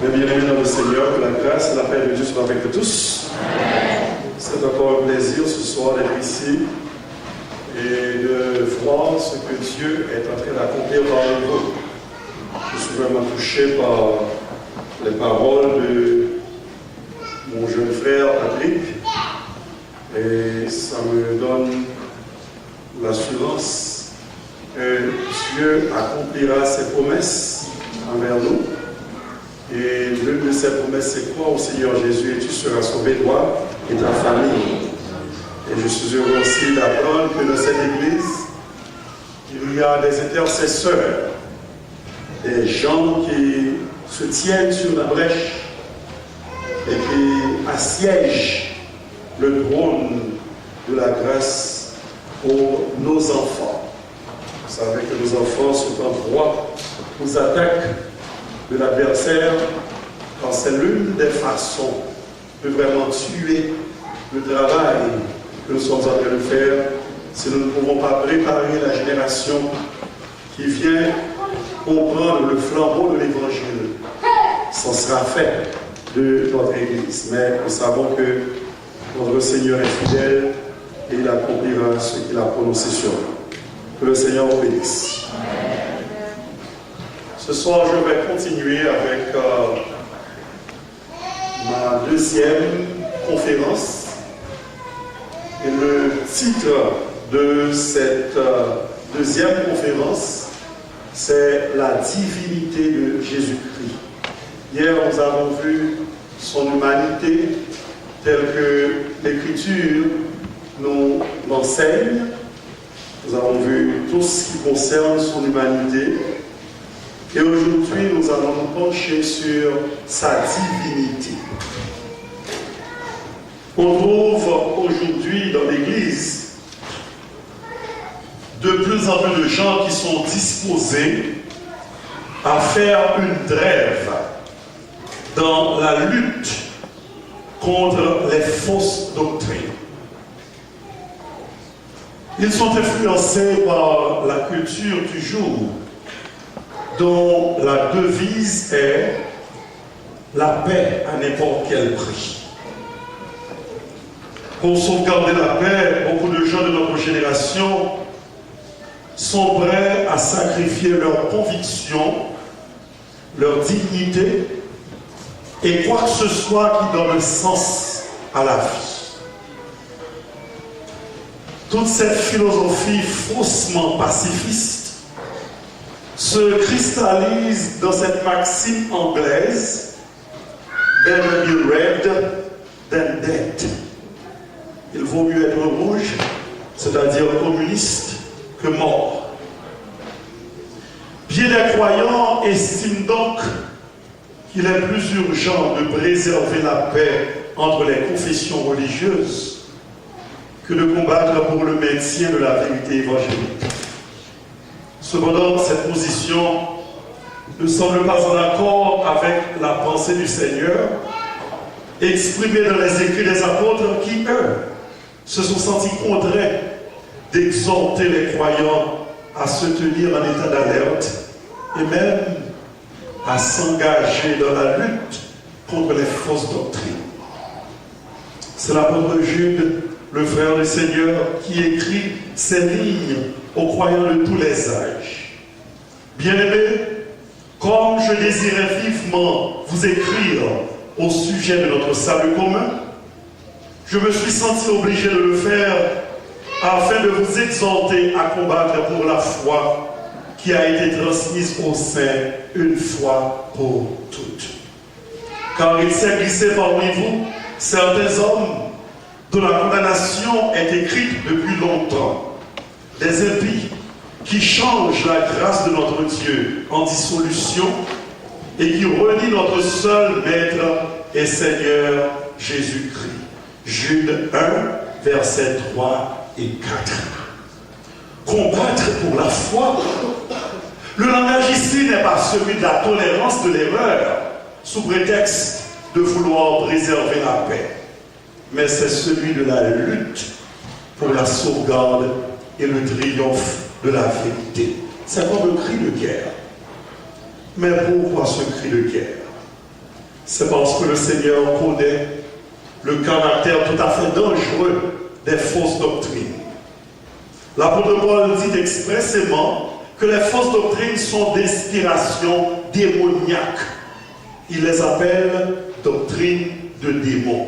Mes bien-aimés dans le Seigneur, que la grâce et la paix de Dieu soient avec tous. C'est encore un plaisir ce soir d'être ici et de voir ce que Dieu est en train d'accomplir parmi vous. Je suis vraiment touché par les paroles de mon jeune frère Patrick et ça me donne l'assurance que Dieu accomplira ses promesses envers nous. Et l'une de ces promesses, c'est quoi au Seigneur Jésus? Et tu seras sauvé, toi et ta famille. Et je suis heureux aussi d'apprendre que dans cette église, il y a des intercesseurs, des gens qui se tiennent sur la brèche et qui assiègent le trône de la grâce pour nos enfants. Vous savez que nos enfants sont en droit aux attaques de l'adversaire, quand c'est l'une des façons de vraiment tuer le travail que nous sommes en train de faire, si nous ne pouvons pas préparer la génération qui vient comprendre le flambeau de l'évangile. Ça sera fait de notre Église. Mais nous savons que notre Seigneur est fidèle et il accomplira ce qu'il a prononcé sur nous. Que le Seigneur vous bénisse. Ce soir, je vais continuer avec ma deuxième conférence. Et le titre de cette deuxième conférence, c'est la divinité de Jésus-Christ. Hier, nous avons vu son humanité telle que l'Écriture nous l'enseigne. Nous avons vu tout ce qui concerne son humanité. Et aujourd'hui, nous allons nous pencher sur sa divinité. On trouve aujourd'hui dans l'Église de plus en plus de gens qui sont disposés à faire une trêve dans la lutte contre les fausses doctrines. Ils sont influencés par la culture du jour, dont la devise est la paix à n'importe quel prix. Pour sauvegarder la paix, beaucoup de gens de notre génération sont prêts à sacrifier leurs convictions, leur dignité et quoi que ce soit qui donne sens à la vie. Toute cette philosophie faussement pacifiste se cristallise dans cette maxime anglaise « Better be red than dead ». Il vaut mieux être rouge, c'est-à-dire communiste, que mort. Bien des croyants estiment donc qu'il est plus urgent de préserver la paix entre les confessions religieuses que de combattre pour le maintien de la vérité évangélique. Cependant, cette position ne semble pas en accord avec la pensée du Seigneur, exprimée dans les écrits des apôtres qui, eux, se sont sentis contraints d'exhorter les croyants à se tenir en état d'alerte et même à s'engager dans la lutte contre les fausses doctrines. C'est l'apôtre Jude, le frère du Seigneur, qui écrit ces lignes aux croyants de tous les âges. Bien-aimés, comme je désirais vivement vous écrire au sujet de notre salut commun, je me suis senti obligé de le faire afin de vous exhorter à combattre pour la foi qui a été transmise au sein une fois pour toutes. Car il s'est glissé parmi vous certains hommes dont la condamnation est écrite depuis longtemps, des impies qui changent la grâce de notre Dieu en dissolution et qui renient notre seul Maître et Seigneur Jésus-Christ. Jude 1, versets 3 et 4. Combattre pour la foi. Le langage ici n'est pas celui de la tolérance de l'erreur, sous prétexte de vouloir préserver la paix, mais c'est celui de la lutte pour la sauvegarde et le triomphe de la vérité. C'est comme un cri de guerre. Mais pourquoi ce cri de guerre? C'est parce que le Seigneur connaît le caractère tout à fait dangereux des fausses doctrines. L'apôtre Paul dit expressément que les fausses doctrines sont d'inspiration démoniaque. Il les appelle doctrines de démons.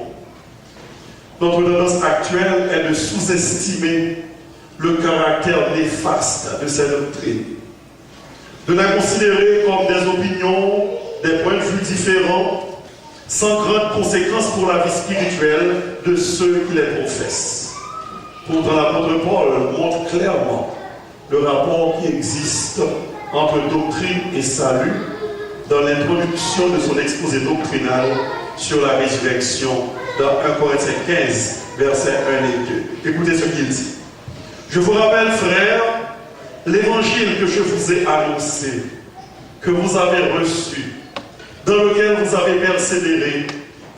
Notre tendance actuelle est de sous-estimer le caractère néfaste de ces doctrines, de les considérer comme des opinions, des points de vue différents, sans grande conséquence pour la vie spirituelle de ceux qui les professent. Pourtant, l'apôtre Paul montre clairement le rapport qui existe entre doctrine et salut dans l'introduction de son exposé doctrinal sur la résurrection dans 1 Corinthiens 15, versets 1 et 2. Écoutez ce qu'il dit. Je vous rappelle, frères, l'évangile que je vous ai annoncé, que vous avez reçu, dans lequel vous avez persévéré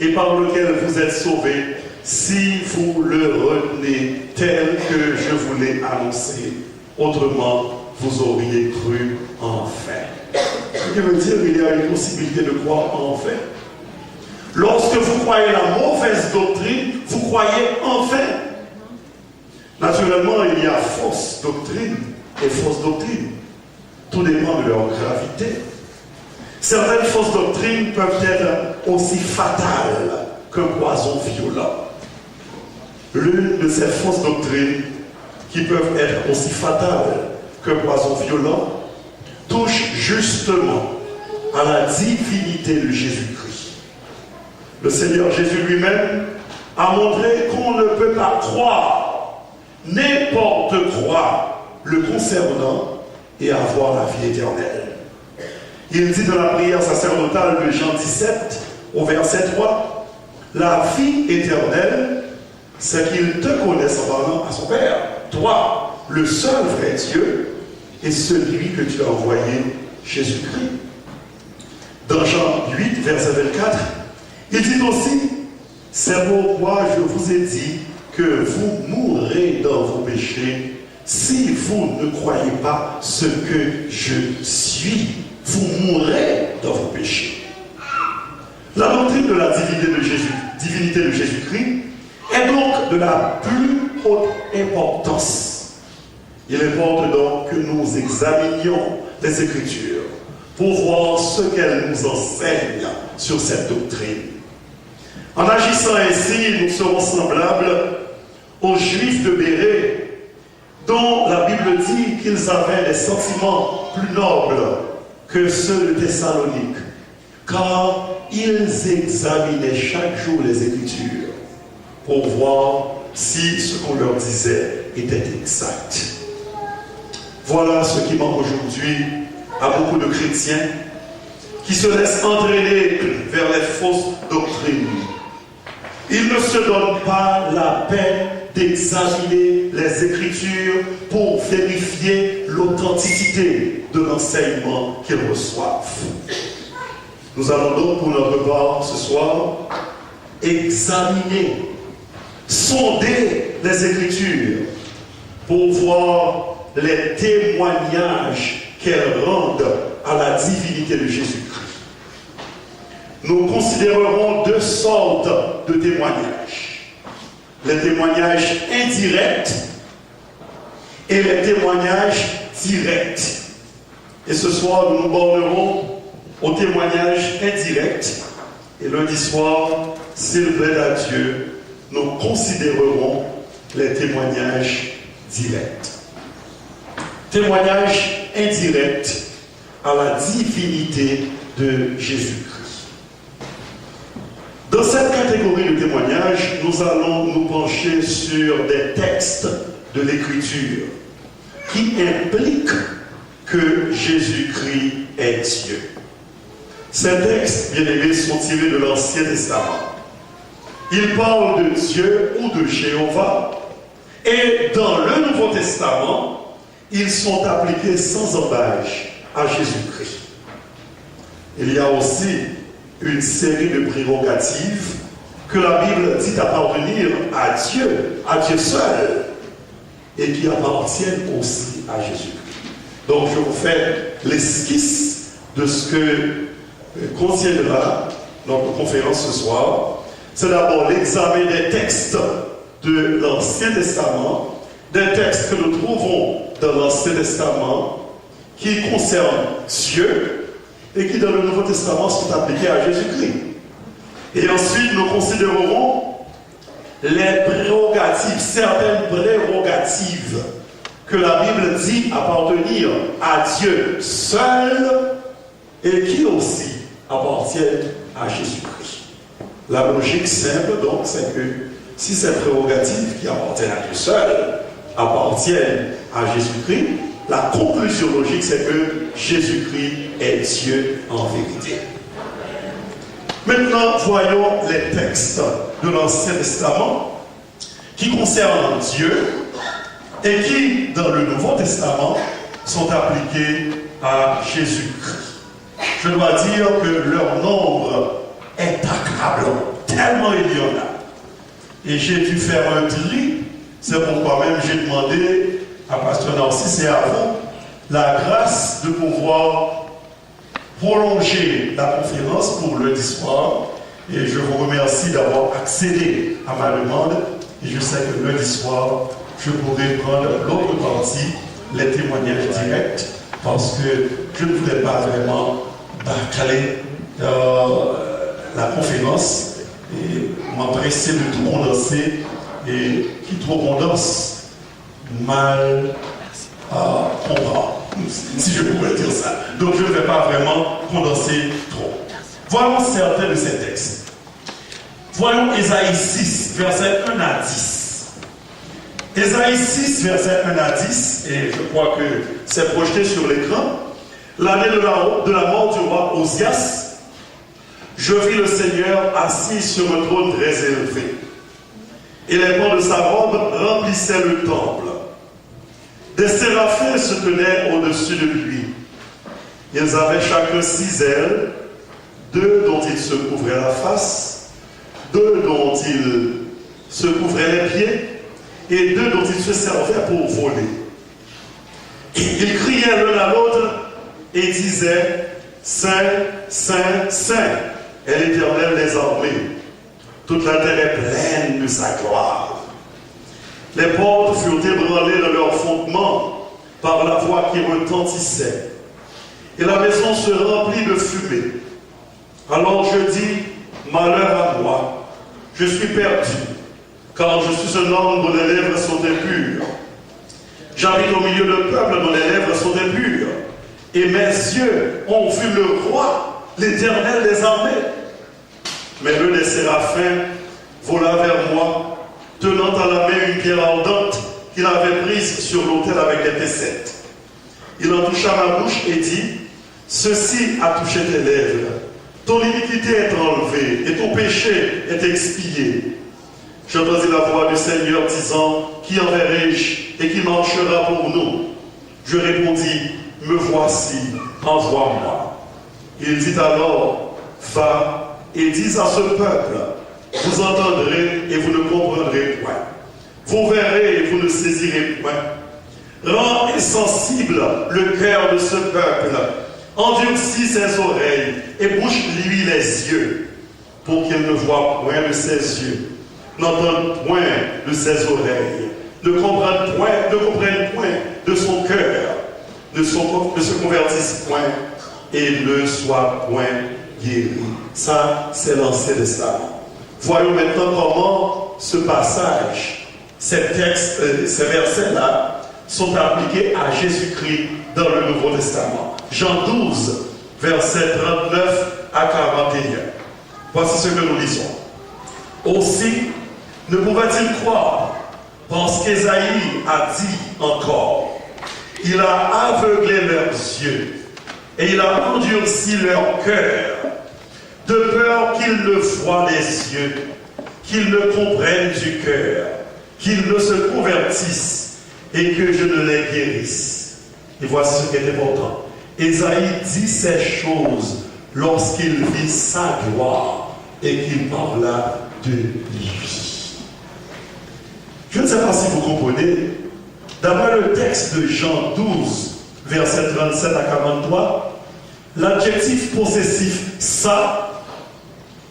et par lequel vous êtes sauvés, si vous le retenez tel que je vous l'ai annoncé. Autrement, vous auriez cru enfin. Ce qui veut dire qu'il y a une possibilité de croire enfin. Lorsque vous croyez la mauvaise doctrine, vous croyez enfin. Naturellement, il y a fausse doctrine et fausse doctrine. Tout dépend de leur gravité. Certaines fausses doctrines peuvent être aussi fatales qu'un poison violent. L'une de ces fausses doctrines qui peuvent être aussi fatales qu'un poison violent touche justement à la divinité de Jésus-Christ. Le Seigneur Jésus lui-même a montré qu'on ne peut pas croire n'importe quoi le concernant et avoir la vie éternelle. Il dit dans la prière sacerdotale de Jean 17, au verset 3, « La vie éternelle, c'est qu'il te connaisse en parlant à son Père, toi, le seul vrai Dieu, et celui que tu as envoyé, Jésus-Christ. » Dans Jean 8, verset 24, il dit aussi, « C'est pourquoi je vous ai dit que vous mourrez dans vos péchés, si vous ne croyez pas ce que je suis. Vous mourrez dans vos péchés. » La doctrine de la divinité de Jésus-Christ est donc de la plus haute importance. Il importe donc que nous examinions les Écritures pour voir ce qu'elles nous enseignent sur cette doctrine. En agissant ainsi, nous serons semblables aux Juifs de Bérée, dont la Bible dit qu'ils avaient des sentiments plus nobles que ceux de Thessalonique, car ils examinaient chaque jour les Écritures pour voir si ce qu'on leur disait était exact. Voilà ce qui manque aujourd'hui à beaucoup de chrétiens qui se laissent entraîner vers les fausses doctrines. Ils ne se donnent pas la peine d'examiner les Écritures pour vérifier l'authenticité de l'enseignement qu'ils reçoivent. Nous allons donc pour notre part ce soir examiner, sonder les Écritures pour voir les témoignages qu'elles rendent à la divinité de Jésus-Christ. Nous considérerons deux sortes de témoignages. Les témoignages indirects et les témoignages directs. Et ce soir, nous nous bornerons aux témoignages indirects. Et lundi soir, s'il plaît à Dieu, nous considérerons les témoignages directs. Témoignages indirects à la divinité de Jésus-Christ. Dans cette catégorie de témoignages, nous allons nous pencher sur des textes de l'Écriture qui impliquent que Jésus-Christ est Dieu. Ces textes, bien aimés, sont tirés de l'Ancien Testament. Ils parlent de Dieu ou de Jéhovah, et dans le Nouveau Testament, ils sont appliqués sans embâche à Jésus-Christ. Il y a aussi une série de prérogatives que la Bible dit appartenir à Dieu seul, et qui appartiennent aussi à Jésus-Christ. Donc je vous fais l'esquisse de ce que contiendra notre conférence ce soir, c'est d'abord l'examen des textes de l'Ancien Testament, des textes que nous trouvons dans l'Ancien Testament qui concernent Dieu et qui dans le Nouveau Testament sont appliqués à Jésus-Christ. Et ensuite, nous considérerons les prérogatives, certaines prérogatives que la Bible dit appartenir à Dieu seul et qui aussi appartiennent à Jésus-Christ. La logique simple, donc, c'est que si ces prérogatives qui appartiennent à Dieu seul appartiennent à Jésus-Christ, la conclusion logique, c'est que Jésus-Christ est Dieu en vérité. Maintenant, voyons les textes de l'Ancien Testament qui concernent Dieu et qui, dans le Nouveau Testament, sont appliqués à Jésus-Christ. Je dois dire que leur nombre est accablant, tellement il y en a. Et j'ai dû faire un tri, c'est pourquoi même j'ai demandé à Pasteur Narcisse et à vous la grâce de pouvoir prolonger la conférence pour lundi soir. Et je vous remercie d'avoir accédé à ma demande. Et je sais que lundi soir, je pourrai prendre l'autre partie, les témoignages directs, parce que je ne voulais pas vraiment bâcler la conférence et m'empresser de tout condenser. Et qui trop condense, mal comprend, si je pourrais dire ça. Donc je ne vais pas vraiment condenser trop. Voyons certains de ces textes. Voyons Ésaïe 6, versets 1 à 10. Ésaïe 6, versets 1 à 10, et je crois que c'est projeté sur l'écran. L'année de la mort du roi Osias, je vis le Seigneur assis sur un trône très élevé. Et les pans de sa robe remplissaient le temple. Des séraphins se tenaient au-dessus de lui. Ils avaient chacun 6 ailes, 2 dont ils se couvraient la face, 2 dont ils se couvraient les pieds, et 2 dont ils se servaient pour voler. Ils criaient l'un à l'autre et disaient « Saint, Saint, Saint, est l'Éternel des armées. Toute la terre est pleine de sa gloire. » Les portes furent ébranlées de leur fondement par la voix qui retentissait. Et la maison se remplit de fumée. Alors je dis, malheur à moi, je suis perdu, car je suis un homme dont les lèvres sont impures. J'habite au milieu de peuple dont les lèvres sont impures. Et mes yeux ont vu le roi, l'Éternel des armées. Mais l'un des séraphins vola vers moi, tenant à la main une pierre ardente qu'il avait prise sur l'autel avec des tessettes. Il en toucha ma bouche et dit, « Ceci a touché tes lèvres. Ton iniquité est enlevée et ton péché est expié. » J'entendis la voix du Seigneur disant, « Qui enverrai-je et qui marchera pour nous ?» Je répondis, « Me voici, envoie-moi. » Il dit alors, « Va et dis à ce peuple, vous entendrez et vous ne comprendrez point. Vous verrez et vous ne saisirez point. Rends insensible le cœur de ce peuple, endurcis ses oreilles et bouche-lui les yeux, pour qu'il ne voie point de ses yeux, n'entende point de ses oreilles, ne comprenne point de son cœur, ne se convertisse point et ne soit point guéri. Ça, c'est l'Ancien Testament. Voyons maintenant comment ce passage, ces textes, ces versets-là, sont appliqués à Jésus-Christ dans le Nouveau Testament. Jean 12, versets 39 à 41. Voici ce que nous lisons. Aussi, ne pouvait-il croire, parce qu'Ésaïe a dit encore, il a aveuglé leurs yeux, et il a endurci leur cœur, de peur qu'ils ne voient les yeux, qu'ils ne comprennent du cœur, qu'ils ne se convertissent et que je ne les guérisse. Et voici ce qui est important. Ésaïe dit ces choses lorsqu'il vit sa gloire et qu'il parla de lui. Je ne sais pas si vous comprenez, d'après le texte de Jean 12, versets 37 à 43, l'adjectif possessif « ça »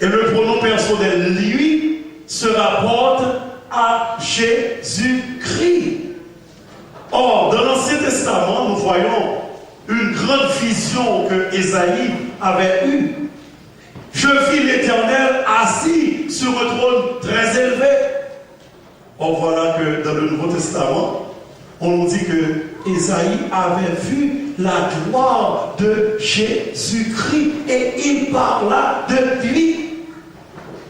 Et le pronom personnel lui se rapporte à Jésus-Christ. Or, dans l'Ancien Testament, nous voyons une grande vision que Ésaïe avait eue. Je vis l'Éternel assis sur un trône très élevé. Or, voilà que dans le Nouveau Testament, on nous dit que Ésaïe avait vu la gloire de Jésus-Christ et il parla de lui.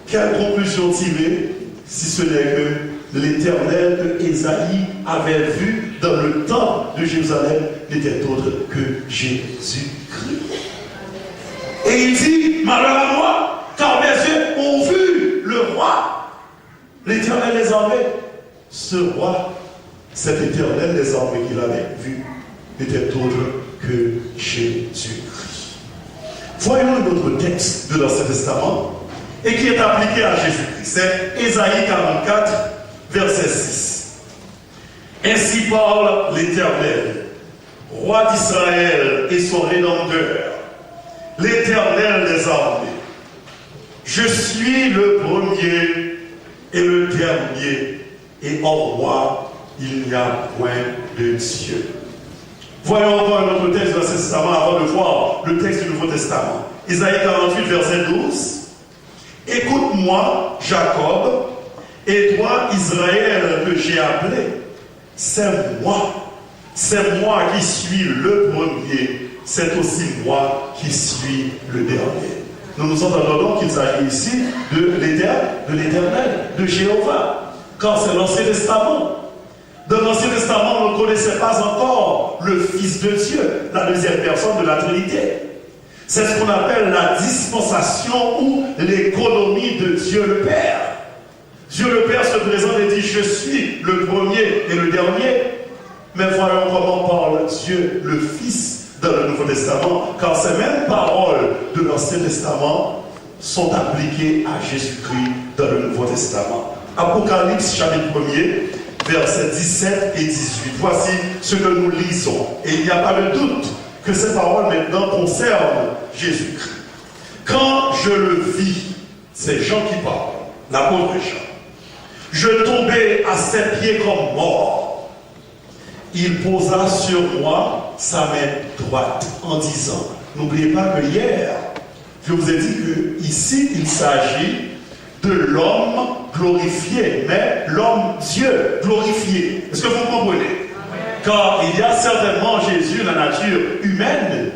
Quelle conclusion tirer, si ce n'est que l'Éternel que Ésaïe avait vu dans le temple de Jérusalem n'était autre que Jésus-Christ. Et il dit, malheur à moi, car mes yeux ont vu le roi. L'Éternel les armées. Ce roi, cet Éternel les armées qu'il avait vu, n'était autre que Jésus-Christ. Voyons un autre texte de l'Ancien Testament et qui est appliqué à Jésus-Christ. C'est Ésaïe 44, verset 6. Ainsi parle l'Éternel, roi d'Israël et son Rédempteur, l'Éternel des armées. Je suis le premier et le dernier, et en moi il n'y a point de Dieu. Voyons encore un autre texte de l'Ancien Testament avant de voir le texte du Nouveau Testament. Isaïe 48, verset 12. Écoute-moi, Jacob, et toi, Israël, que j'ai appelé. C'est moi qui suis le premier, c'est aussi moi qui suis le dernier. Nous nous entendons donc qu'il s'agit ici de l'Éternel, de Jéhovah, car c'est l'Ancien Testament. Dans l'Ancien Testament, on ne connaissait pas encore le Fils de Dieu, la deuxième personne de la Trinité. C'est ce qu'on appelle la dispensation ou l'économie de Dieu le Père. Dieu le Père se présente et dit, je suis le premier et le dernier. Mais voyons comment parle Dieu le Fils dans le Nouveau Testament, car ces mêmes paroles de l'Ancien Testament sont appliquées à Jésus-Christ dans le Nouveau Testament. Apocalypse chapitre 1er, versets 17 et 18. Voici ce que nous lisons. Et il n'y a pas de doute que ces paroles maintenant concernent Jésus-Christ. Quand je le vis, c'est Jean qui parle, l'apôtre Jean. Je tombais à ses pieds comme mort. Il posa sur moi sa main droite en disant, n'oubliez pas que hier, je vous ai dit que ici il s'agit de l'homme glorifié, mais l'homme Dieu glorifié. Est-ce que vous comprenez? Car il y a certainement Jésus, la nature humaine,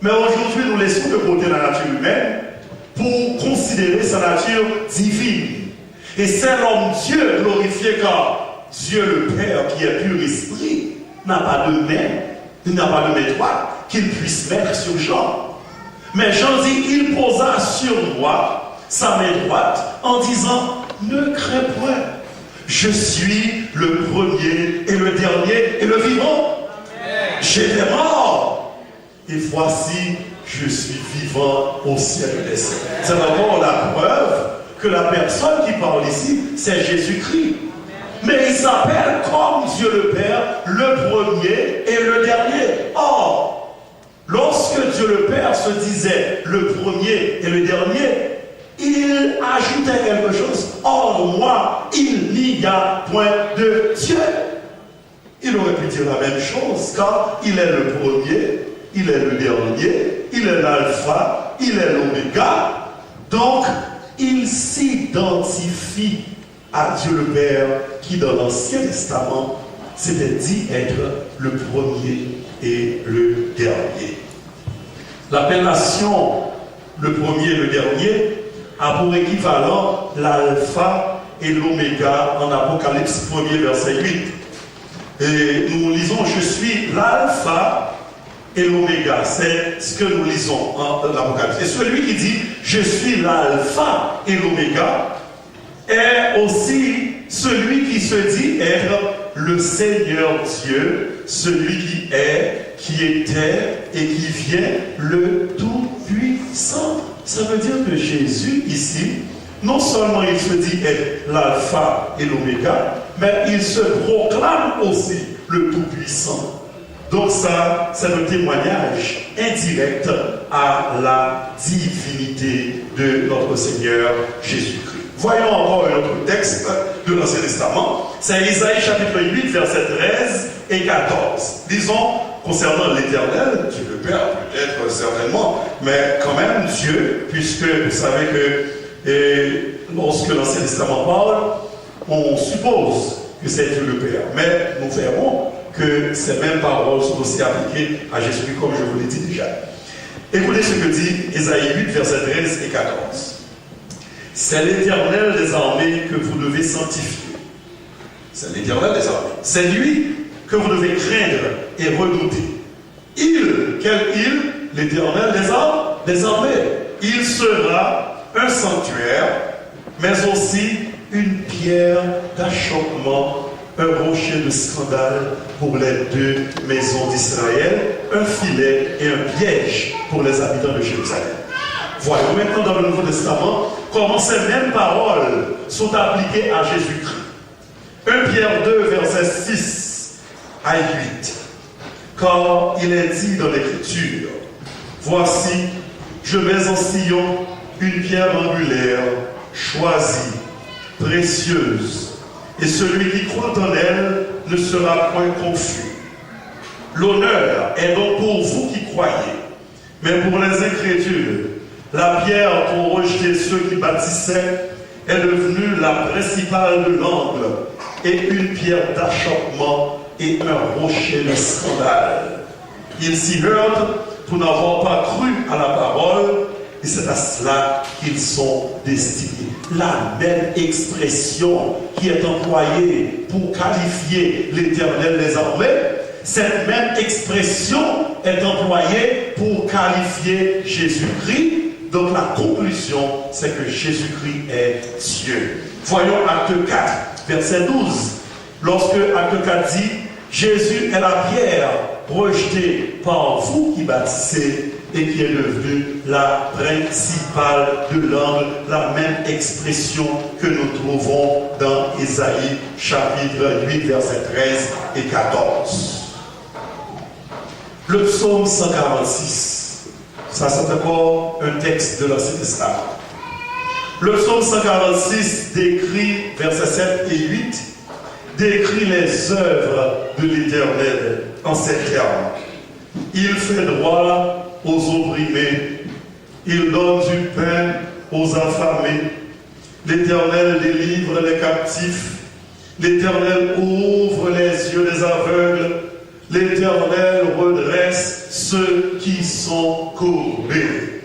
mais aujourd'hui nous laissons de côté la nature humaine pour considérer sa nature divine. Et c'est l'homme Dieu glorifié, car Dieu le Père qui est pur esprit n'a pas de main, il n'a pas de main droite qu'il puisse mettre sur Jean. Mais Jean dit, il posa sur moi sa main droite en disant, ne crains point, je suis le premier et le dernier et le vivant. J'étais mort et voici je suis vivant au siècle des siècles. C'est d'abord la preuve que la personne qui parle ici, c'est Jésus-Christ. Mais il s'appelle comme Dieu le Père, le premier et le dernier. Or, lorsque Dieu le Père se disait le premier et le dernier, il ajoutait quelque chose. Or, moi, il n'y a point de Dieu. Il aurait pu dire la même chose, car il est le premier, il est le dernier, il est l'alpha, il est l'oméga. Donc, il s'identifie à Dieu le Père, qui dans l'Ancien Testament s'était dit être le premier et le dernier. L'appellation le premier et le dernier a pour équivalent l'alpha et l'oméga en Apocalypse 1er verset 8. Et nous lisons, je suis l'alpha et l'oméga. C'est ce que nous lisons en Apocalypse. Et celui qui dit, je suis l'alpha et l'oméga, est aussi celui qui se dit être le Seigneur Dieu, celui qui est, qui était et qui vient, le Tout-Puissant. Ça veut dire que Jésus, ici, non seulement il se dit être l'alpha et l'oméga, mais il se proclame aussi le Tout-Puissant. Donc ça, c'est un témoignage indirect à la divinité de notre Seigneur Jésus-Christ. Voyons encore un autre texte de l'Ancien Testament. C'est Isaïe chapitre 8, versets 13 et 14. Disons, concernant l'Éternel, Dieu le Père, peut-être certainement, mais quand même Dieu, puisque vous savez que lorsque l'Ancien Testament parle, on suppose que c'est Dieu le Père. Mais nous verrons que ces mêmes paroles sont aussi appliquées à Jésus, comme je vous l'ai dit déjà. Écoutez ce que dit Isaïe 8, versets 13 et 14. C'est l'Éternel des armées que vous devez sanctifier. C'est l'Éternel des armées. C'est lui que vous devez craindre et redouter. Quel il? L'Éternel des armées. Il sera un sanctuaire, mais aussi une pierre d'achoppement, un rocher de scandale pour les deux maisons d'Israël, un filet et un piège pour les habitants de Jérusalem. Voyons maintenant dans le Nouveau Testament comment ces mêmes paroles sont appliquées à Jésus-Christ. 1 Pierre 2, versets 6 à 8. Car il est dit dans l'Écriture, voici, je mets en Sion une pierre angulaire, choisie, précieuse, et celui qui croit en elle ne sera point confus. L'honneur est donc pour vous qui croyez, mais pour les incrédules, la pierre pour rejeter ceux qui bâtissaient est devenue la principale de l'angle et une pierre d'achoppement et un rocher de scandale. Ils s'y heurtent pour n'avoir pas cru à la parole et c'est à cela qu'ils sont destinés. La même expression qui est employée pour qualifier l'Éternel des armées, cette même expression est employée pour qualifier Jésus-Christ. Donc la conclusion, c'est que Jésus-Christ est Dieu. Voyons Acte 4, verset 12. Lorsque Acte 4 dit, Jésus est la pierre rejetée par vous qui bâtissez et qui est devenue la principale de l'angle, la même expression que nous trouvons dans Isaïe chapitre 8, verset 13 et 14. Le psaume 146. Ça, c'est encore un texte de l'Ancien Testament. Le psaume 146 décrit, versets 7 et 8, décrit les œuvres de l'Éternel en ces termes. Il fait droit aux opprimés, il donne du pain aux affamés. L'Éternel délivre les captifs, l'Éternel ouvre les yeux des aveugles, l'Éternel redresse ceux qui sont courbés.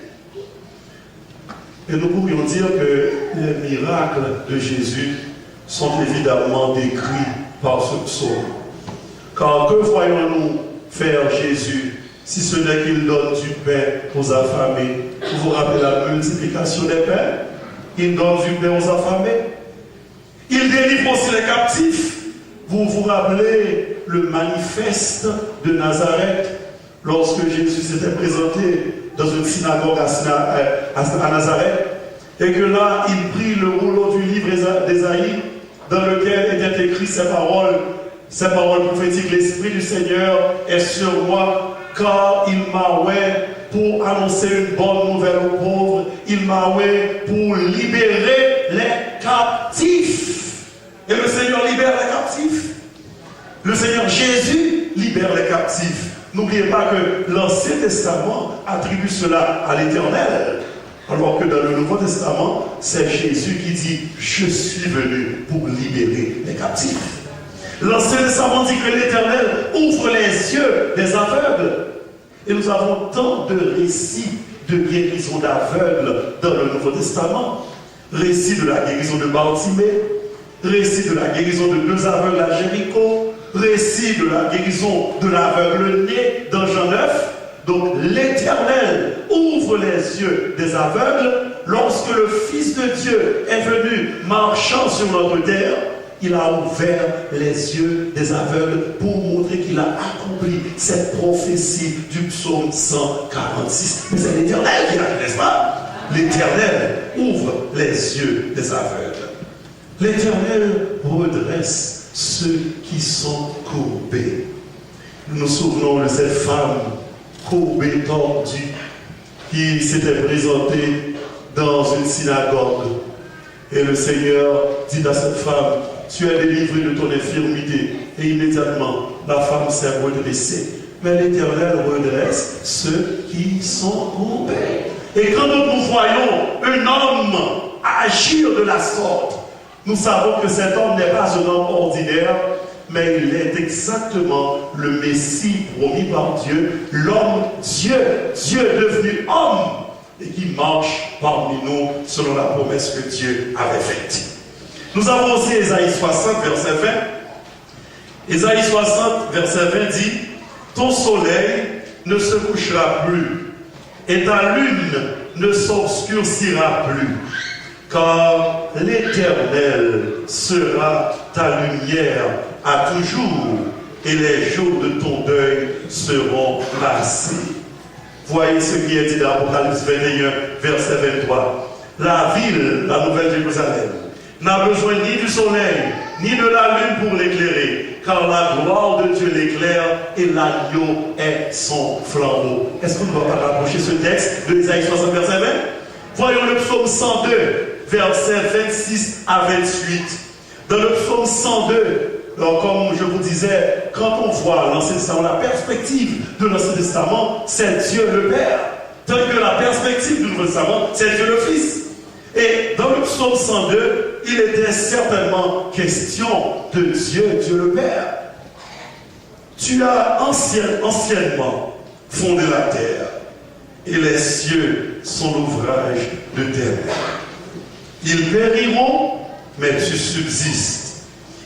Et nous pourrions dire que les miracles de Jésus sont évidemment décrits par ce psaume. Car que voyons-nous faire Jésus si ce n'est qu'il donne du pain aux affamés? Vous vous rappelez la multiplication des pains? Il donne du pain aux affamés. Il délivre aussi les captifs. Vous vous rappelez le manifeste de Nazareth lorsque Jésus s'était présenté dans une synagogue à Nazareth et que là il prit le rouleau du livre d'Ésaïe dans lequel étaient écrites ces paroles prophétiques. L'Esprit du Seigneur est sur moi car il m'a oint pour annoncer une bonne nouvelle aux pauvres, il m'a oint pour libérer les captifs. Et le Seigneur libère les captifs. Le Seigneur Jésus libère les captifs. N'oubliez pas que l'Ancien Testament attribue cela à l'Éternel. Alors que dans le Nouveau Testament, c'est Jésus qui dit « Je suis venu pour libérer les captifs ». L'Ancien Testament dit que l'Éternel ouvre les yeux des aveugles. Et nous avons tant de récits de guérison d'aveugles dans le Nouveau Testament. Récit de la guérison de Bartimée, récit de la guérison de 2 aveugles à Jéricho, récit de la guérison de l'aveugle né dans Jean 9. Donc l'Éternel ouvre les yeux des aveugles. Lorsque le Fils de Dieu est venu marchant sur notre terre, il a ouvert les yeux des aveugles pour montrer qu'il a accompli cette prophétie du psaume 146. Mais c'est l'Éternel qui l'a fait, n'est-ce pas? L'Éternel ouvre les yeux des aveugles. L'Éternel redresse ceux qui sont courbés. Nous nous souvenons de cette femme courbée, tordue, qui s'était présenté dans une synagogue. Et le Seigneur dit à cette femme, tu es délivrée de ton infirmité. Et immédiatement, la femme s'est redressée. Mais l'Éternel redresse ceux qui sont tombés. Et quand nous voyons un homme agir de la sorte, nous savons que cet homme n'est pas un homme ordinaire, mais il est exactement le Messie promis par Dieu, l'homme Dieu, Dieu devenu homme, et qui marche parmi nous selon la promesse que Dieu avait faite. Nous avons aussi Ésaïe 60, verset 20. Ésaïe 60, verset 20 dit, ton soleil ne se couchera plus, et ta lune ne s'obscurcira plus, car l'Éternel sera ta lumière à toujours, et les jours de ton deuil seront passés. Voyez ce qui est dit dans Apocalypse 21, verset 23. La ville, la Nouvelle Jérusalem, n'a besoin ni du soleil, ni de la lune pour l'éclairer, car la gloire de Dieu l'éclaire et l'agneau est son flambeau. Est-ce qu'on ne va pas rapprocher ce texte de Ésaïe 60, verset 20? Voyons le psaume 102, versets 26 à 28. Dans le psaume 102, alors, comme je vous disais, quand on voit l'Ancien Testament, la perspective de l'Ancien Testament, c'est Dieu le Père. Tandis que la perspective du Nouveau Testament, c'est Dieu le Fils. Et dans le psaume 102, il était certainement question de Dieu, Dieu le Père. Tu as anciennement fondé la terre, et les cieux sont l'ouvrage de tes mains. Ils périront, mais tu subsistes.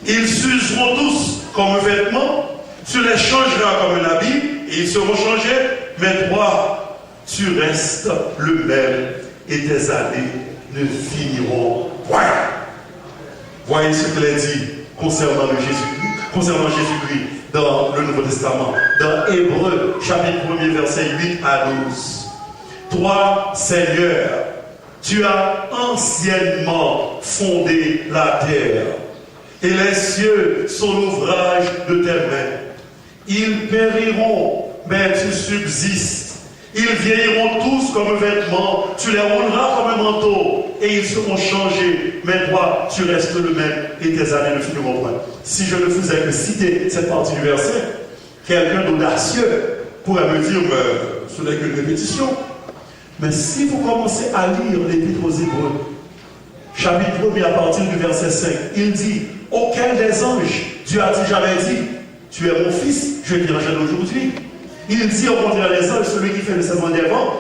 Ils s'useront tous comme un vêtement, tu les changeras comme un habit, et ils seront changés, mais toi, tu restes le même, et tes années ne finiront point. Voyez ce qu'il est dit concernant Jésus-Christ dans le Nouveau Testament, dans Hébreux, chapitre 1er, verset 8 à 12. Toi, Seigneur, tu as anciennement fondé la terre, et les cieux sont l'ouvrage de tes mains. Ils périront, mais tu subsistes. Ils vieilliront tous comme un vêtement, tu les rouleras comme un manteau, et ils seront changés. Mais toi, tu restes le même, et tes années ne finiront point. Si je ne faisais que citer cette partie du verset, quelqu'un d'audacieux pourrait me dire, mais ce n'est qu'une répétition. Mais si vous commencez à lire l'Épître aux Hébreux, chapitre 1er à partir du verset 5, il dit, auquel des anges Dieu a-t-il jamais dit, tu es mon fils, je t'ai rachète aujourd'hui. Il dit au contraire des anges, celui qui fait le serment des vents,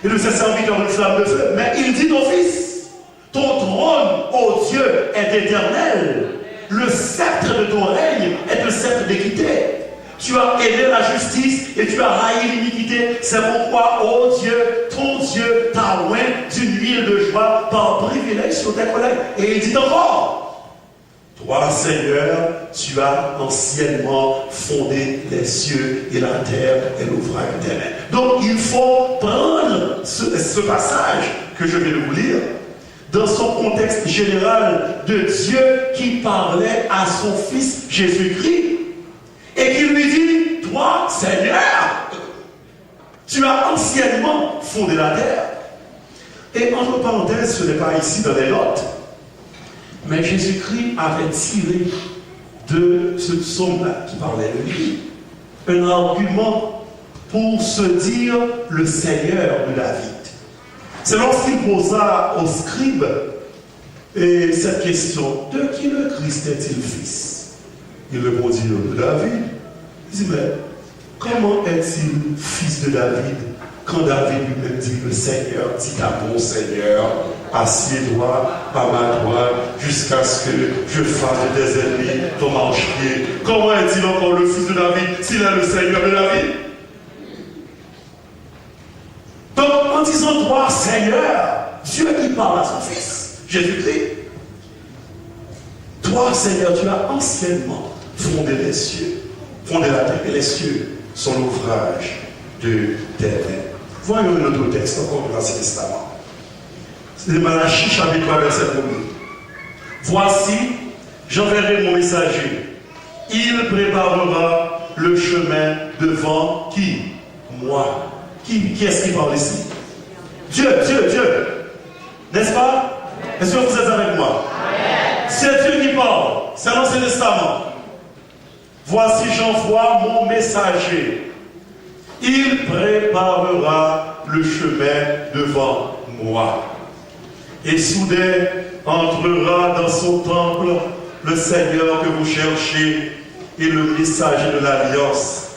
et de ses serviteurs une flamme de feu. Mais il dit ton fils, ton trône, ô Dieu, est éternel. Le sceptre de ton règne est un sceptre d'équité. Tu as aimé la justice et tu as haï l'iniquité. C'est pourquoi, ô Dieu, ton Dieu t'a oint d'une huile de joie par privilège sur tes collègues. Et il dit encore, toi, Seigneur, tu as anciennement fondé les cieux et la terre et l'ouvrage de tes mains. Donc, il faut prendre ce passage que je vais vous lire dans son contexte général de Dieu qui parlait à son Fils Jésus-Christ et qui lui dit, toi, Seigneur, tu as anciennement fondé la terre. Et entre parenthèses, ce n'est pas ici dans les notes, mais Jésus-Christ avait tiré de ce psaume-là qui parlait de lui un argument pour se dire le Seigneur de David. C'est lorsqu'il posa aux scribes cette question, de qui le Christ est-il fils? Il répondit, de David. Il dit, mais comment est-il fils de David quand David lui-même dit, le Seigneur dit à mon Seigneur, assieds-toi à ma droite jusqu'à ce que je fasse de tes ennemis ton marche-pied. Comment est-il encore le fils de David s'il est le Seigneur de David? Donc, en disant toi, Seigneur, Dieu qui parle à son fils, Jésus-Christ, toi, Seigneur, tu as anciennement fondé les cieux, fondé la terre, et les cieux sont l'ouvrage de tes mains. Voyons un autre texte encore de l'Ancien Testament. C'est Malachie, chapitre 3, verset 1er. Voici, j'enverrai mon messager. Il préparera le chemin devant qui? Moi. Qui est-ce qui parle ici? Dieu. N'est-ce pas? Est-ce que vous êtes avec moi? C'est Dieu qui parle. C'est l'Ancien Testament. Voici j'envoie mon messager. Il préparera le chemin devant moi. Et soudain entrera dans son temple le Seigneur que vous cherchez et le messager de l'alliance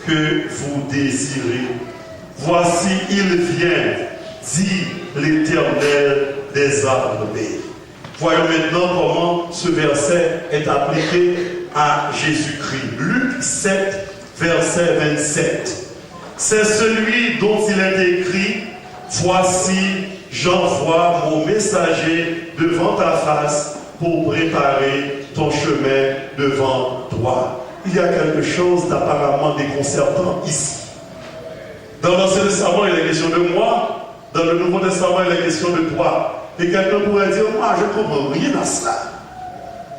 que vous désirez. Voici, il vient, dit l'Éternel des armées. Voyons maintenant comment ce verset est appliqué à Jésus-Christ. Luc 7, verset 27. C'est celui dont il est écrit, voici, j'envoie mon messager devant ta face pour préparer ton chemin devant toi. Il y a quelque chose d'apparemment déconcertant ici. Dans l'Ancien Testament, il est question de moi. Dans le Nouveau Testament, il est question de toi. Et quelqu'un pourrait dire, moi, je ne comprends rien à cela.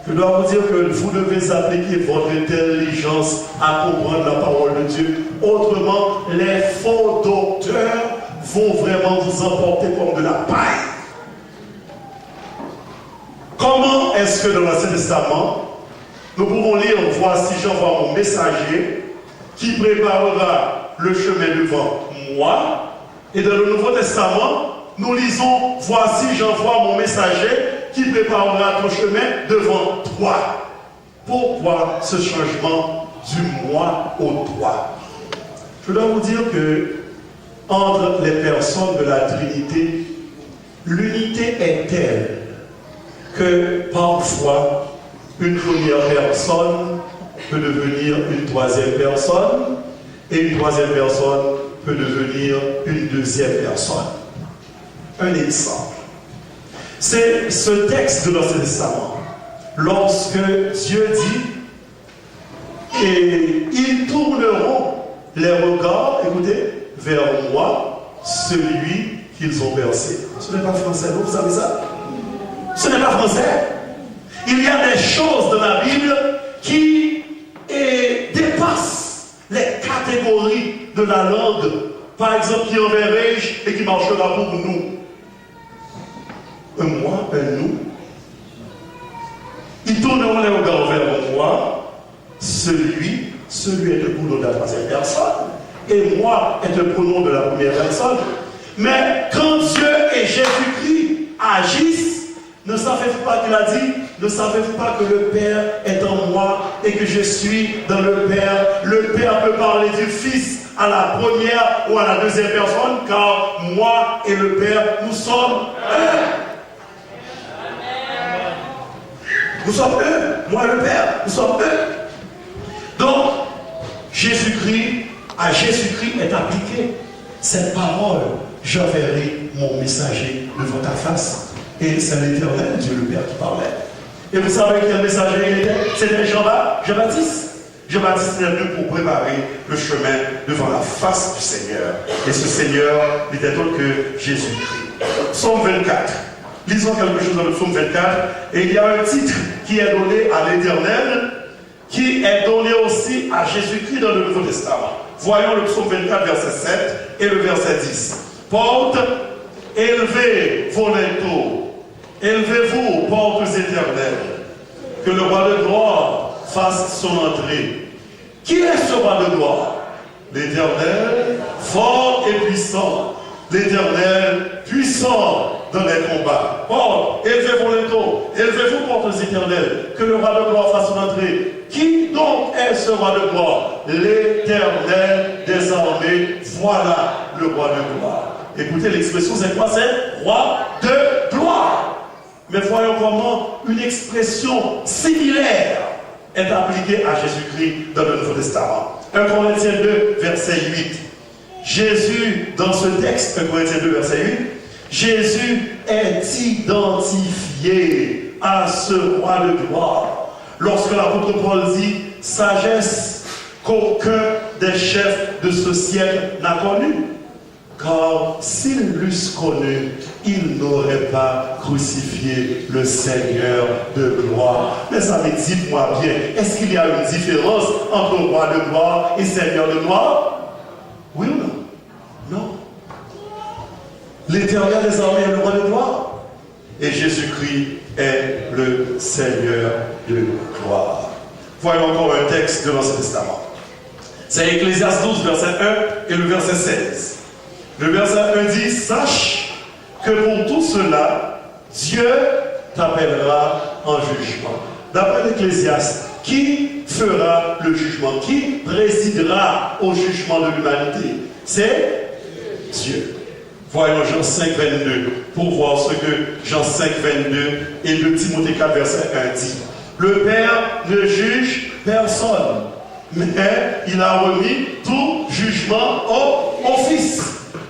Je dois vous dire que vous devez appliquer votre intelligence à comprendre la parole de Dieu. Autrement, les faux docteurs vont vraiment vous emporter comme de la paille. Comment est-ce que dans l'Ancien Testament, nous pouvons lire, voici j'envoie mon messager qui préparera le chemin devant moi. Et dans le Nouveau Testament, nous lisons, voici j'envoie mon messager qui préparera ton chemin devant toi. Pourquoi ce changement du moi au toi? Je dois vous dire que entre les personnes de la Trinité, l'unité est telle que parfois une première personne peut devenir une troisième personne et une troisième personne peut devenir une deuxième personne. Un exemple. C'est ce texte de l'Ancien Testament. Lorsque Dieu dit, et ils tourneront les regards, écoutez, vers moi, celui qu'ils ont bercé. Ce n'est pas français, vous savez ça? Ce n'est pas français. Il y a des choses dans la Bible qui dépassent les catégories de la langue. Par exemple, qui enverrai-je et qui marchera pour nous? Un moi, un nous. Ils tourneront les regards vers moi, celui est le pronom de la troisième personne, et moi est le pronom de la première personne. Mais quand Dieu et Jésus-Christ agissent, ne savez-vous pas qu'il a dit, ne savez-vous pas que le Père est en moi et que je suis dans le Père? Le Père peut parler du Fils à la première ou à la deuxième personne, car moi et le Père, nous sommes un. Nous sommes un. Moi et le Père, nous sommes un. Donc, à Jésus-Christ est appliquée cette parole. J'enverrai mon messager devant ta face. Et c'est l'Éternel, Dieu le Père qui parlait. Et vous savez quel messager il était? C'était Jean-Baptiste. Jean-Baptiste est venu pour préparer le chemin devant la face du Seigneur. Et ce Seigneur n'était autre que Jésus-Christ. Psaume 24. Lisons quelque chose dans le psaume 24. Et il y a un titre qui est donné à l'Éternel, qui est donné aussi à Jésus-Christ dans le Nouveau Testament. Voyons le psaume 24, verset 7 et le verset 10. Porte, élevez vos linteaux, élevez-vous, portes éternelles, que le roi de gloire fasse son entrée. Qui est ce roi de gloire? L'Éternel, fort et puissant. L'Éternel, puissant dans les combats. Porte, élevez vos linteaux, élevez-vous, portes éternelles, que le roi de gloire fasse son entrée. Qui donc est ce roi de gloire? L'Éternel des armées. Voilà le roi de gloire. Écoutez, l'expression c'est quoi? C'est roi de gloire. Mais voyons comment une expression similaire est appliquée à Jésus-Christ dans le Nouveau Testament. 1 Corinthiens 2, verset 8. Jésus, dans ce texte, 1 Corinthiens 2, verset 8, Jésus est identifié à ce roi de gloire. Lorsque l'apôtre Paul dit sagesse qu'aucun des chefs de ce siècle n'a connue. Car s'ils l'eussent connu, ils n'auraient pas crucifié le Seigneur de gloire. Mes amis, dites-moi bien, est-ce qu'il y a une différence entre roi de gloire et Seigneur de gloire? Oui ou non? Non. L'Éternel des armées est le roi de gloire. Et Jésus-Christ est le Seigneur de gloire. Voyons encore un texte de l'Ancien Testament. C'est Ecclésiaste 12, verset 1 et le verset 16. Le verset 1 dit, sache que pour tout cela, Dieu t'appellera en jugement. D'après l'Ecclésiaste, qui fera le jugement? Qui présidera au jugement de l'humanité? C'est Dieu. Voyons Jean 5, 22, pour voir ce que Jean 5, 22 et 2 Timothée 4, verset 1 dit. Le Père ne juge personne, mais il a remis tout jugement au Fils.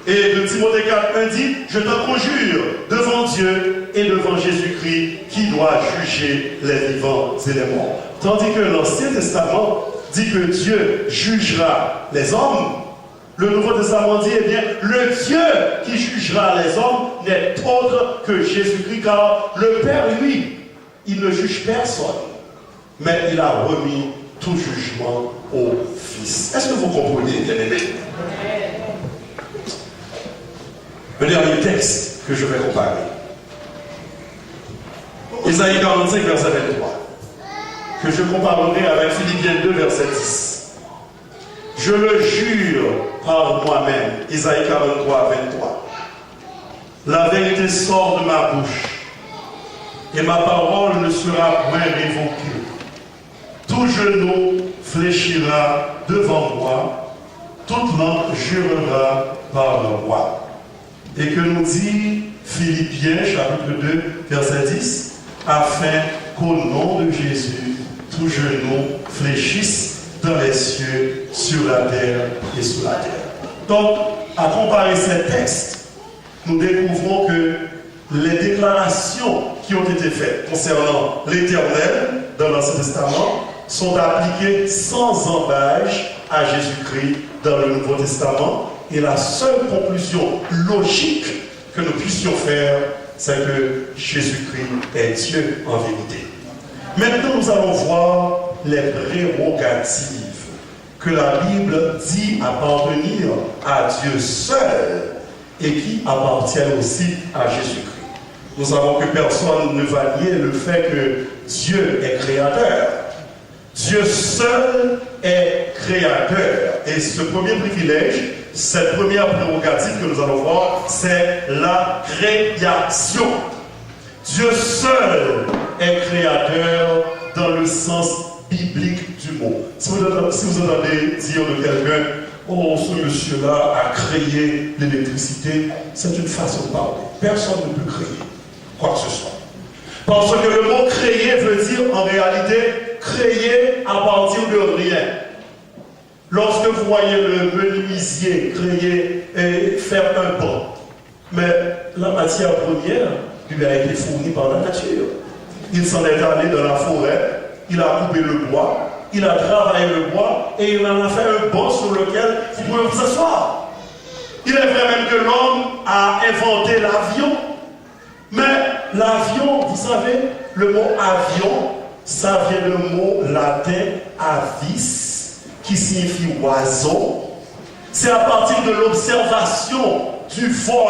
Et 2 Timothée 4, 1 dit, je te conjure devant Dieu et devant Jésus-Christ qui doit juger les vivants et les morts. Tandis que l'Ancien Testament dit que Dieu jugera les hommes. Le Nouveau Testament dit, eh bien, le Dieu qui jugera les hommes n'est autre que Jésus-Christ, car le Père, lui, il ne juge personne, mais il a remis tout jugement au Fils. Est-ce que vous comprenez, bien-aimés? Le dernier texte que je vais comparer. Isaïe 45, verset 23, que je comparerai avec Philippiens 2, verset 10. Je le jure par moi-même, Isaïe 43, 23. La vérité sort de ma bouche, et ma parole ne sera point révoquée. Tout genou fléchira devant moi, toute langue jurera par le roi. Et que nous dit Philippiens, chapitre 2, verset 10, afin qu'au nom de Jésus, tout genou fléchisse dans les cieux, sur la terre et sous la terre. Donc, à comparer ces textes, nous découvrons que les déclarations qui ont été faites concernant l'Éternel dans l'Ancien Testament sont appliquées sans embâche à Jésus-Christ dans le Nouveau Testament. Et la seule conclusion logique que nous puissions faire, c'est que Jésus-Christ est Dieu en vérité. Maintenant, nous allons voir les prérogatives que la Bible dit appartenir à Dieu seul et qui appartiennent aussi à Jésus-Christ. Nous savons que personne ne va nier le fait que Dieu est créateur. Dieu seul est créateur. Et ce premier privilège, cette première prérogative que nous allons voir, c'est la création. Dieu seul est créateur dans le sens biblique du mot. Si vous entendez dire de quelqu'un, oh, ce monsieur-là a créé l'électricité, c'est une façon de parler. Personne ne peut créer quoi que ce soit. Parce que le mot créer veut dire en réalité créer à partir de rien. Lorsque vous voyez le menuisier créer et faire un banc, mais la matière première lui a été fournie par la nature. Il s'en est allé dans la forêt, il a coupé le bois, il a travaillé le bois et il en a fait un banc sur lequel vous pouvez vous asseoir. Il est vrai même que l'homme a inventé l'avion, mais l'avion, vous savez, le mot avion, ça vient du mot latin avis, qui signifie oiseau. C'est à partir de l'observation du vol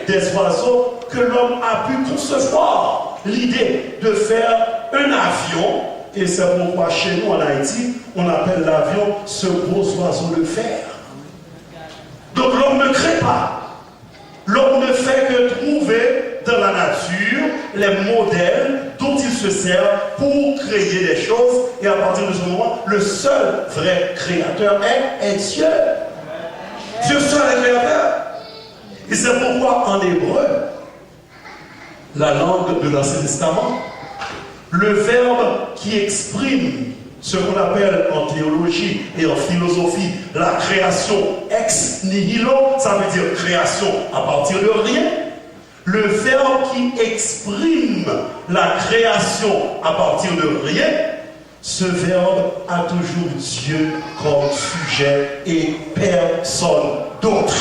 des oiseaux que l'homme a pu concevoir l'idée de faire un avion. Et c'est pourquoi chez nous en Haïti, on appelle l'avion ce gros oiseau de fer. Donc l'homme ne crée pas. L'homme ne fait que trouver dans la nature les modèles dont il se sert pour créer des choses. Et à partir de ce moment, le seul vrai créateur est Dieu. Dieu seul est créateur. Et c'est pourquoi en hébreu, la langue de l'Ancien Testament, le verbe qui exprime ce qu'on appelle en théologie et en philosophie la création ex nihilo, ça veut dire création à partir de rien. Le verbe qui exprime la création à partir de rien, ce verbe a toujours Dieu comme sujet et personne d'autre.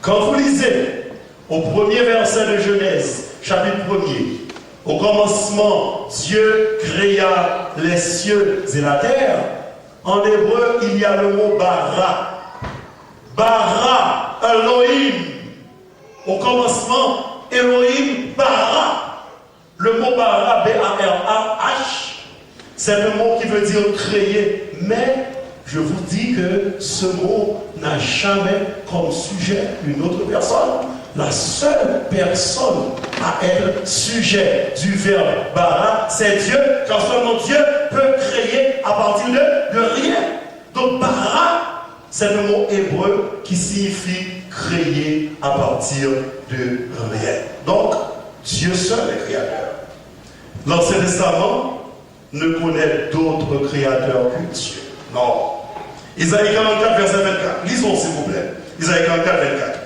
Quand vous lisez au premier verset de Genèse, chapitre 1er, au commencement, Dieu créa les cieux et la terre. En hébreu, il y a le mot bara. Bara, Elohim. Au commencement, Elohim bara. Le mot bara, B-A-R-A-H, c'est le mot qui veut dire créer. Mais je vous dis que ce mot n'a jamais comme sujet une autre personne. La seule personne à être sujet du verbe bara, c'est Dieu, car seulement Dieu peut créer à partir de rien. Donc bara, c'est le mot hébreu qui signifie créer à partir de rien. Donc, Dieu seul est créateur. L'Ancien Testament ne connaît d'autres créateurs que Dieu. Non. Isaïe 44, verset 24. Lisons, s'il vous plaît. Isaïe 44, 24.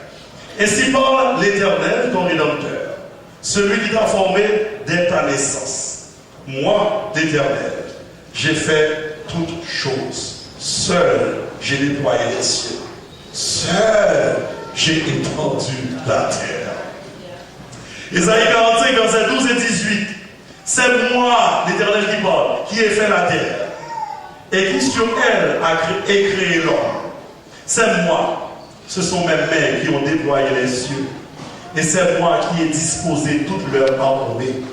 Ainsi parle l'Éternel, ton Rédempteur, celui qui t'a formé dès ta naissance. Moi, l'Éternel, j'ai fait toutes choses. Seul, j'ai déployé les cieux. Seul, j'ai étendu la terre. Isaïe 45, verset 12 et 18. C'est moi, l'Éternel qui parle, qui ai fait la terre et qui sur elle a créé l'homme. C'est moi. Ce sont mes mains qui ont déployé les cieux. Et c'est moi qui ai disposé toute leur armée.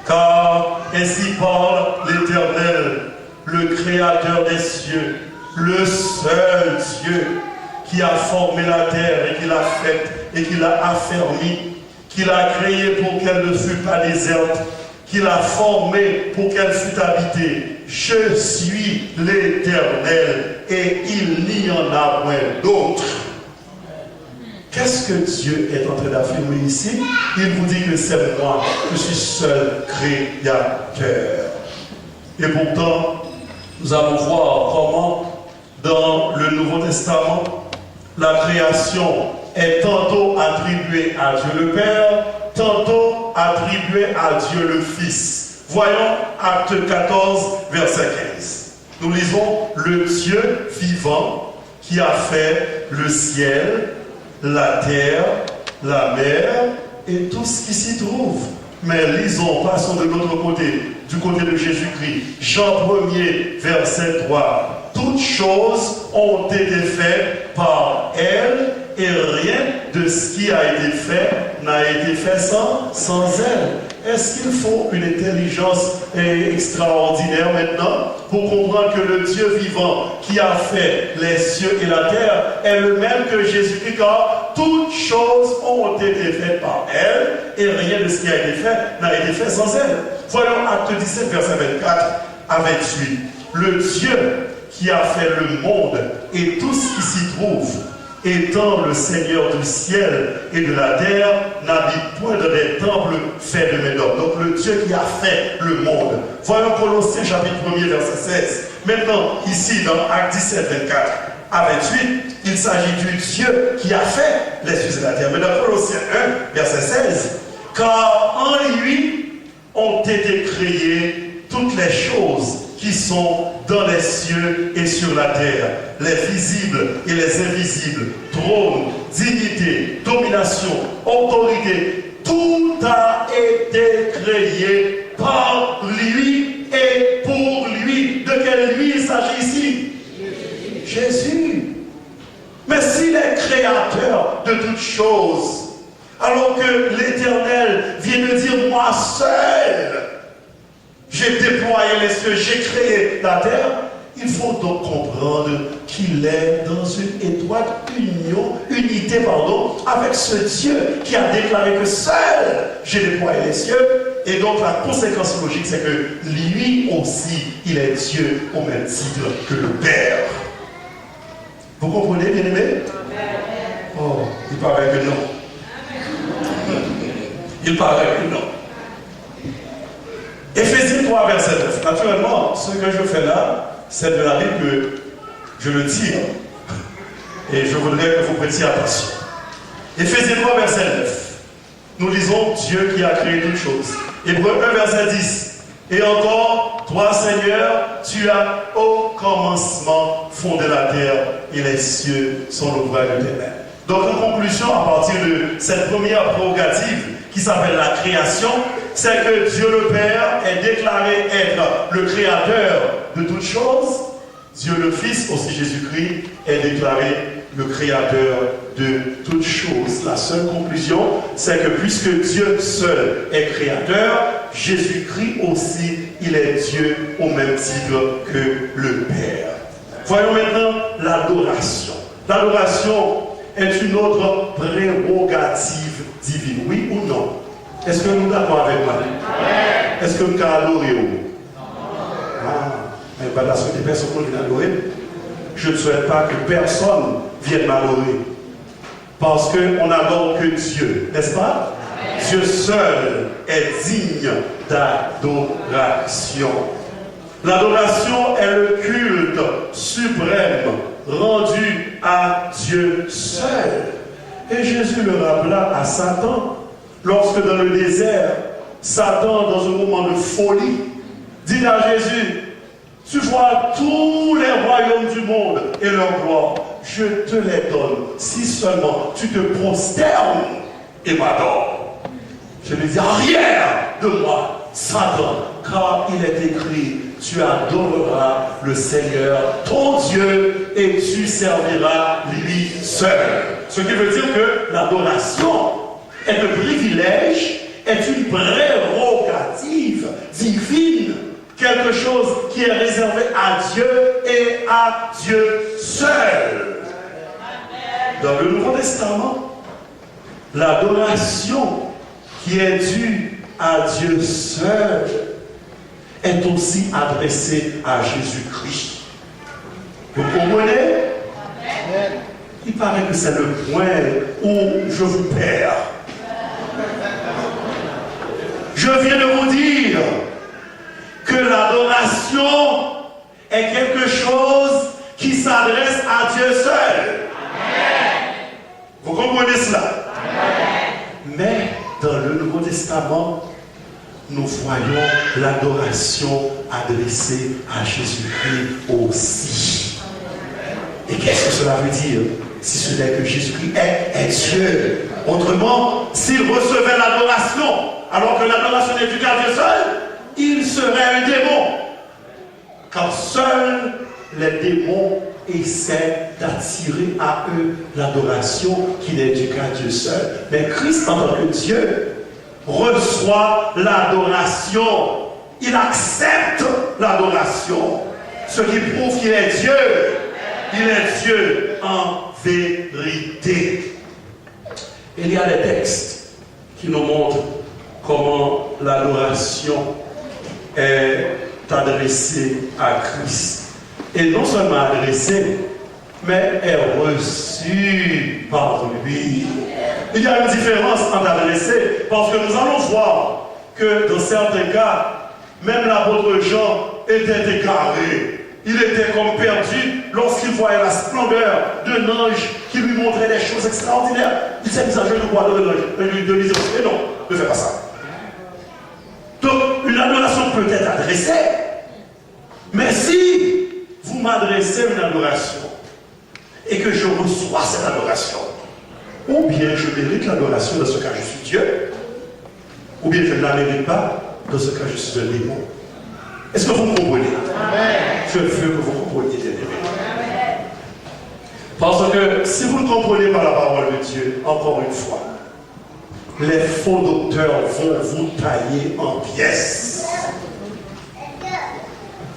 Car ainsi parle l'Éternel, le Créateur des cieux, le seul Dieu qui a formé la terre et qui l'a faite et qui l'a affermie, qui l'a créée pour qu'elle ne fût pas déserte, qui l'a formée pour qu'elle fût habitée. Je suis l'Éternel et il n'y en a point d'autre. Qu'est-ce que Dieu est en train d'affirmer ici? Il vous dit que c'est moi, je suis seul créateur. Et pourtant, nous allons voir comment dans le Nouveau Testament, la création est tantôt attribuée à Dieu le Père, tantôt attribuée à Dieu le Fils. Voyons Acte 14, verset 15. Nous lisons le Dieu vivant qui a fait le ciel, la terre, la mer et tout ce qui s'y trouve. Mais lisons, passons de l'autre côté, du côté de Jésus-Christ. Jean 1er, verset 3. Toutes choses ont été faites par elle et rien de ce qui a été fait n'a été fait sans elle. Est-ce qu'il faut une intelligence extraordinaire maintenant pour comprendre que le Dieu vivant qui a fait les cieux et la terre est le même que Jésus-Christ, car toutes choses ont été faites par elle et rien de ce qui a été fait n'a été fait sans elle. Voyons Acte 17, verset 24 à 28. Le Dieu qui a fait le monde et tout ce qui s'y trouve, étant le Seigneur du ciel et de la terre, n'habite point dans des temples faits de main d'homme. Donc le Dieu qui a fait le monde. Voyons Colossiens chapitre 1er, verset 16. Maintenant, ici dans Acte 17, 24 à 28, il s'agit du Dieu qui a fait les cieux et la terre. Mais dans Colossiens 1, verset 16, car en lui ont été créées toutes les choses qui sont dans les cieux et sur la terre, les visibles et les invisibles, trône, dignité, domination, autorité, tout a été créé par lui et pour lui. De quel lui il s'agit ici? Jésus. Mais s'il est créateur de toutes choses, alors que l'Éternel vient de dire, moi seul, j'ai déployé les cieux, j'ai créé la terre, il faut donc comprendre qu'il est dans une étroite unité avec ce Dieu qui a déclaré que seul j'ai déployé les cieux. Et donc la conséquence logique, c'est que lui aussi, il est Dieu au même titre que le Père. Vous comprenez, bien-aimés? Oh, il paraît que non. Il paraît que non. Éphésiens 3, verset 9. Naturellement, ce que je fais là, c'est de la Bible que je le tire. Et je voudrais que vous prêtiez attention. Éphésiens 3, verset 9. Nous lisons Dieu qui a créé toutes choses. Hébreux 1, verset 10. Et encore, toi, Seigneur, tu as au commencement fondé la terre et les cieux sont l'ouvrage de tes mains. Donc, en conclusion, à partir de cette première prérogative qui s'appelle la création, c'est que Dieu le Père est déclaré être le créateur de toutes choses. Dieu le Fils, aussi Jésus-Christ, est déclaré le Créateur de toutes choses. La seule conclusion, c'est que puisque Dieu seul est Créateur, Jésus-Christ aussi, il est Dieu au même titre que le Père. Voyons maintenant l'adoration. L'adoration est une autre prérogative divine, oui ou non? Est-ce que nous sommes d'accord avec moi? Est-ce que nous pouvons adorer? Mais pas la seule des personnes qui viennent adorer. Je ne souhaite pas que personne vienne m'adorer. Parce qu'on n'adore que Dieu, n'est-ce pas? Dieu seul est digne d'adoration. L'adoration est le culte suprême rendu à Dieu seul. Et Jésus le rappela à Satan lorsque dans le désert, Satan, dans un moment de folie, dit à Jésus, tu vois tous les royaumes du monde et leur gloire, je te les donne si seulement tu te prosternes et m'adores. Je lui dis, arrière de moi, Satan, car il est écrit, tu adoreras le Seigneur, ton Dieu, et tu serviras lui seul. Ce qui veut dire que l'adoration est un privilège, est une prérogative divine, quelque chose qui est réservé à Dieu et à Dieu seul. Dans le Nouveau Testament, l'adoration qui est due à Dieu seul est aussi adressée à Jésus-Christ. Vous comprenez? Il paraît que c'est le point où je vous perds. Je viens de vous dire que l'adoration est quelque chose qui s'adresse à Dieu seul. Vous comprenez cela? Mais dans le Nouveau Testament, nous voyons l'adoration adressée à Jésus-Christ aussi. Et qu'est-ce que cela veut dire? Si ce n'est que Jésus-Christ est Dieu. Autrement, s'il recevait l'adoration, alors que l'adoration n'est due qu'à Dieu seul, il serait un démon. Car seuls les démons essaient d'attirer à eux l'adoration qui n'est due qu'à Dieu seul. Mais Christ, en tant que Dieu, reçoit l'adoration. Il accepte l'adoration. Ce qui prouve qu'il est Dieu. Il est Dieu en vérité. Il y a des textes qui nous montrent comment l'adoration est adressée à Christ. Et non seulement adressée, mais est reçue par lui. Il y a une différence entre adresser, parce que nous allons voir que dans certains cas, même l'apôtre Jean était égaré. Il était comme perdu lorsqu'il voyait la splendeur d'un ange qui lui montrait des choses extraordinaires. Il s'est mis à genoux pour adorer l'ange. Et lui disait, mais non, ne fais pas ça. Donc, une adoration peut être adressée. Mais si vous m'adressez une adoration et que je reçois cette adoration, ou bien je mérite l'adoration, dans ce cas je suis Dieu, ou bien je ne la mérite pas, dans ce cas je suis un démon. Est-ce que vous me comprenez? Je veux que vous compreniez, bien-aimés. Parce que si vous ne comprenez pas la parole de Dieu, encore une fois, les faux docteurs vont vous tailler en pièces.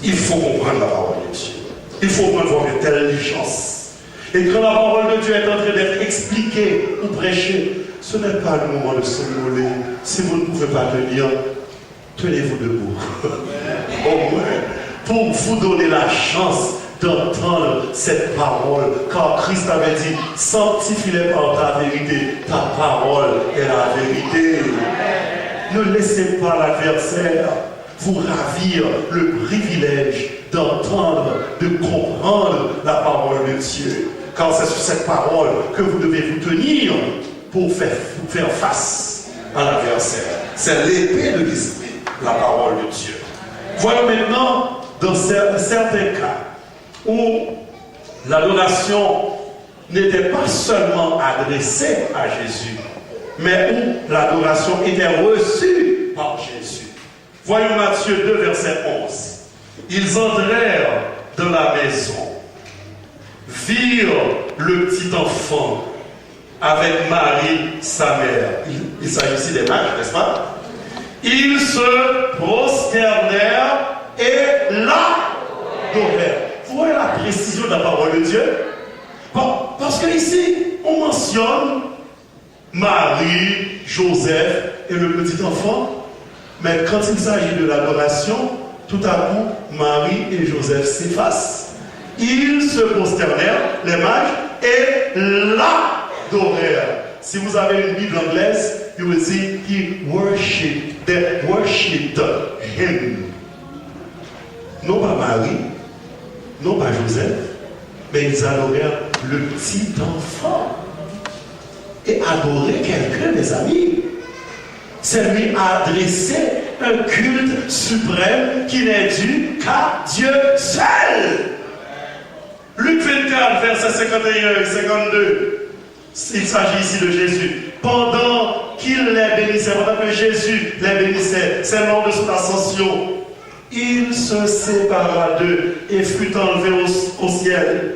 Il faut comprendre la parole de Dieu. Il faut comprendre votre intelligence. Et quand la parole de Dieu est en train d'être expliquée ou prêchée, ce n'est pas le moment de s'envoler. Si vous ne pouvez pas tenir, tenez-vous debout. Au moins, pour vous donner la chance d'entendre cette parole. Car Christ avait dit, sanctifie-les par ta vérité. Ta parole est la vérité. Ne laissez pas l'adversaire vous ravir le privilège d'entendre, de comprendre la parole de Dieu. Car c'est sur cette parole que vous devez vous tenir pour faire face à l'adversaire. C'est l'épée de l'esprit, la parole de Dieu. Voyons maintenant dans certains cas où l'adoration n'était pas seulement adressée à Jésus, mais où l'adoration était reçue par Jésus. Voyons Matthieu 2, verset 11. Ils entrèrent dans la maison. virent le petit enfant avec Marie, sa mère. Il s'agit ici des mages, n'est-ce pas? Ils se prosternèrent et l'adorèrent. Vous voyez la précision de la parole de Dieu? Bon, parce que ici, on mentionne Marie, Joseph et le petit enfant. Mais quand il s'agit de l'adoration, tout à coup, Marie et Joseph s'effacent. Ils se prosternèrent, les mages, et l'adorèrent. Si vous avez une Bible anglaise, you will see he worshipped. They worshipped him. Non pas Marie, non pas Joseph, mais ils adorèrent le petit enfant. Et adorer quelqu'un, mes amis, c'est lui adresser un culte suprême qui n'est dû qu'à Dieu seul. Luc 24, versets 51 et 52. Il s'agit ici de Jésus. Pendant qu'il les bénissait, pendant que Jésus les bénissait, c'est lors de son ascension, il se sépara d'eux et fut enlevé au ciel.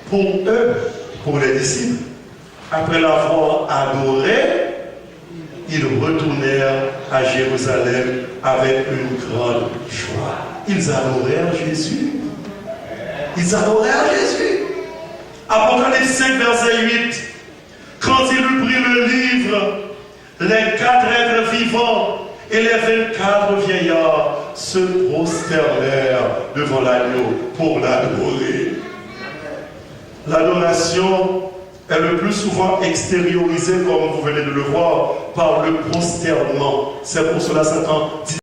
Pour eux, pour les disciples, après l'avoir adoré, ils retournèrent à Jérusalem avec une grande joie. Ils adorèrent Jésus. Ils adorèrent Jésus. Apocalypse 5, verset 8. Quand il eut pris le livre, les 4 êtres vivants et les 24 vieillards se prosternèrent devant l'agneau pour l'adorer. L'adoration est le plus souvent extériorisée, comme vous venez de le voir, par le prosternement. C'est pour cela que Satan dit